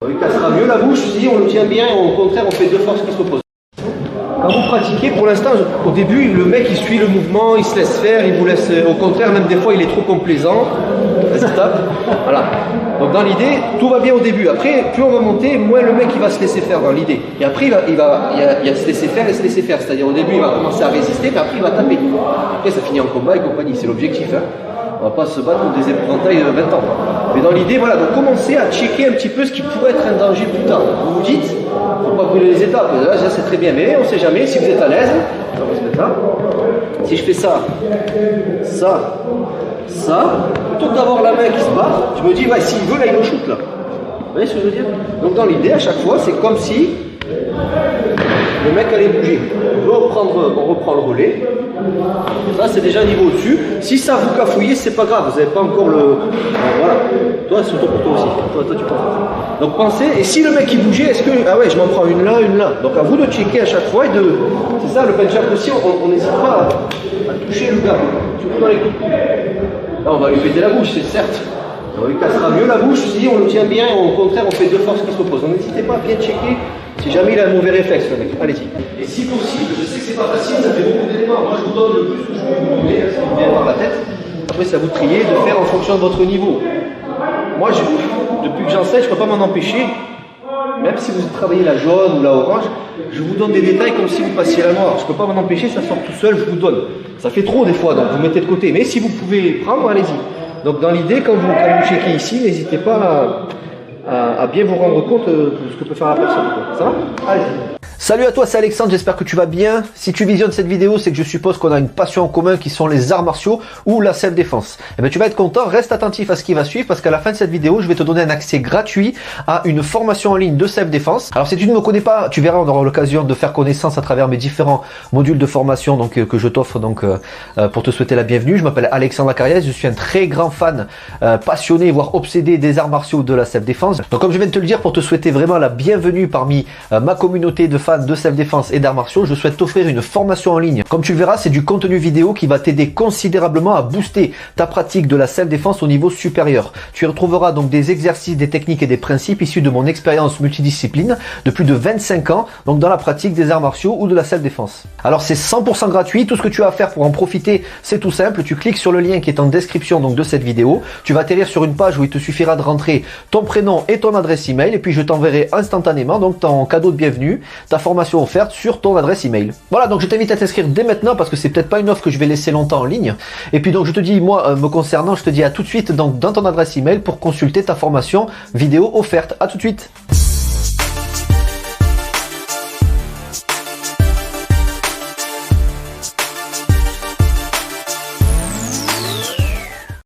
Il cassera mieux la bouche si on le tient bien, au contraire on fait deux forces qui s'opposent. Quand vous pratiquez, pour l'instant, au début, le mec il suit le mouvement, il se laisse faire, il vous laisse, au contraire, même des fois il est trop complaisant, il tape, voilà. Donc dans l'idée, tout va bien au début. Après, plus on va monter, moins le mec il va se laisser faire dans l'idée. Et après, il y a se laisser faire et se laisser faire. C'est-à-dire au début, il va commencer à résister, mais après il va taper. Après, ça finit en combat et compagnie, c'est l'objectif. Hein. On va pas se battre contre des épouvantails de 20 ans. Mais dans l'idée, voilà, donc commencez à checker un petit peu ce qui pourrait être un danger plus tard. Vous vous dites, faut pas brûler les étapes. Là, c'est très bien, mais on sait jamais. Si vous êtes à l'aise, on va se mettre là. Si je fais ça, ça, ça, plutôt que d'avoir la main qui se bat, je me dis, ouais, s'il veut, là, il me shoot, là. Vous voyez ce que je veux dire? Donc dans l'idée, à chaque fois, c'est comme si le mec allait bouger. On reprend le relais. Ça, c'est déjà un niveau au-dessus. Si ça vous cafouillez, c'est pas grave. Vous n'avez pas encore le... voilà. Toi, c'est pour toi aussi. Toi, tu penses. Donc pensez, et si le mec il bougeait, est-ce que... ah ouais, je m'en prends une là, une là. Donc à vous de checker à chaque fois et de... c'est ça, le punch-up aussi, on n'hésite pas à toucher le gars. Surtout dans les coups. Là, on va lui péter la bouche, c'est certes. Il cassera mieux la bouche si on le tient bien, au contraire, on fait deux forces qui s'opposent. Donc n'hésitez pas à bien checker si jamais il a un mauvais réflexe, le mec. Allez-y. Et si possible, je sais que c'est pas facile, ça fait beaucoup d'éléments. Moi, je vous donne le plus que je peux vous donner, ça vous vient par la tête. Après, c'est à vous de trier, de faire en fonction de votre niveau. Moi, depuis que j'enseigne, je ne peux pas m'en empêcher. Même si vous travaillez la jaune ou la orange, je vous donne des détails comme si vous passiez la noire. Je ne peux pas m'en empêcher, ça sort tout seul, je vous donne. Ça fait trop des fois, donc vous mettez de côté. Mais si vous pouvez prendre, allez-y. Donc dans l'idée, quand vous checkez ici, n'hésitez pas à bien vous rendre compte de ce que peut faire la personne. Ça va? Allez-y. Salut à toi, c'est Alexandre, j'espère que tu vas bien. Si tu visionnes cette vidéo, c'est que je suppose qu'on a une passion en commun qui sont les arts martiaux ou la self-défense. Eh bien, tu vas être content, reste attentif à ce qui va suivre parce qu'à la fin de cette vidéo, je vais te donner un accès gratuit à une formation en ligne de self-défense. Alors, si tu ne me connais pas, tu verras, on aura l'occasion de faire connaissance à travers mes différents modules de formation que je t'offre pour te souhaiter la bienvenue. Je m'appelle Alexandre Lacariès, je suis un très grand fan, passionné, voire obsédé des arts martiaux de la self-défense. Donc, comme je viens de te le dire, pour te souhaiter vraiment la bienvenue parmi ma communauté de fans de self-défense et d'arts martiaux, je souhaite t'offrir une formation en ligne. Comme tu le verras, c'est du contenu vidéo qui va t'aider considérablement à booster ta pratique de la self-défense au niveau supérieur. Tu y retrouveras donc des exercices, des techniques et des principes issus de mon expérience multidiscipline de plus de 25 ans, donc dans la pratique des arts martiaux ou de la self-défense. Alors c'est 100% gratuit, tout ce que tu as à faire pour en profiter, c'est tout simple, tu cliques sur le lien qui est en description donc de cette vidéo, tu vas atterrir sur une page où il te suffira de rentrer ton prénom et ton adresse email et puis je t'enverrai instantanément donc ton cadeau de bienvenue, ta formation offerte sur ton adresse email. Voilà, donc je t'invite à t'inscrire dès maintenant parce que c'est peut-être pas une offre que je vais laisser longtemps en ligne. Et puis donc je te dis, moi me concernant, je te dis à tout de suite donc dans ton adresse email pour consulter ta formation vidéo offerte. À tout de suite.